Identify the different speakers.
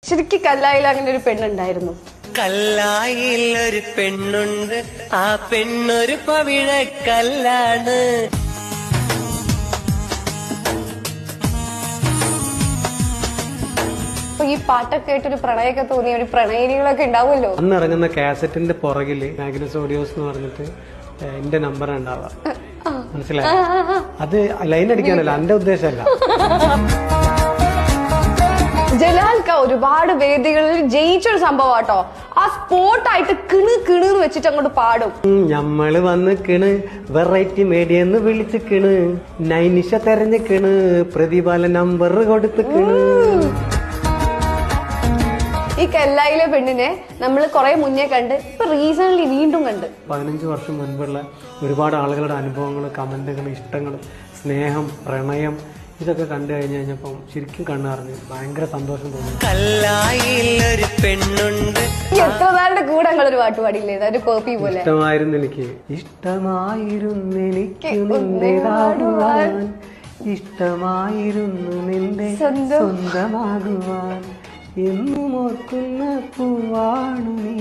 Speaker 1: ശരിക്കും കല്ലായിൽ അങ്ങനെ ഒരു പെണ്ണുണ്ടായിരുന്നു.
Speaker 2: കല്ലായിൽ ഒരു പെണ്ണുണ്ട്, ആ പെണ്ണൊരു പവിഴക്കല്ലാണ്.
Speaker 1: ഈ പാട്ടൊക്കെ കേട്ടൊരു പ്രണയമൊക്കെ തോന്നി, ഒരു പ്രണയിനികളൊക്കെ ഉണ്ടാവുമല്ലോ.
Speaker 3: അന്ന് ഇറങ്ങുന്ന കാസറ്റിന്റെ പുറകില് മാഗ്നസ് ഓഡിയോസ് എന്ന് പറഞ്ഞിട്ട് എന്റെ നമ്പർ ഉണ്ടാവാം. മനസ്സിലായി? അത് ലൈൻ അടിക്കാനല്ല, എന്റെ ഉദ്ദേശമല്ല.
Speaker 1: ജലാൽക്ക ഒരുപാട് വേദികളിൽ ജയിച്ചൊരു സംഭവം കേട്ടോ. ആ സ്പോട്ടായിട്ട് കിണ് വെച്ചിട്ട് അങ്ങോട്ട് പാടും.
Speaker 3: ഞമ്മള് വന്നിക്കണ് വെറൈറ്റി മീഡിയെന്ന് വിളിച്ചിക്കണ്, നൈനിഷ തെരഞ്ഞിക്കണ്, പ്രതിഫല നമ്പർ കൊടുത്തിക്കണ്.
Speaker 1: ഈ കല്ലായിലെ പെണ്ണിനെ നമ്മൾ കുറെ മുന്നേ കണ്ട്, ഇപ്പൊ റീസൺലി വീണ്ടും കണ്ട്.
Speaker 3: 15 വർഷം മുൻപുള്ള ഒരുപാട് ആളുകളുടെ അനുഭവങ്ങൾ, കമന്റുകൾ, ഇഷ്ടങ്ങൾ, സ്നേഹം, പ്രണയം ഇതൊക്കെ കണ്ടു കഴിഞ്ഞപ്പം ശരിക്കും കണ്ണറിഞ്ഞ് ഭയങ്കര സന്തോഷം തോന്നി.
Speaker 2: കല്ലായിലൊരു പെണ്ണുണ്ട്.
Speaker 1: എത്ര നാളുടെ കൂടെ ഞങ്ങളൊരു പാട്ട് പാടിയില്ലേ, ഒരു കോപ്പി പോലെ.
Speaker 3: ഇഷ്ടമായിരുന്നു എനിക്ക്, ഇഷ്ടമായിരുന്നു എനിക്ക് നിന്റെ പാടുവാൻ, ഇഷ്ടമായിരുന്നു നിന്റെ സ്വന്തമാകുവാൻ, എന്നും ഓർക്കുന്ന പൂവാണു നീ.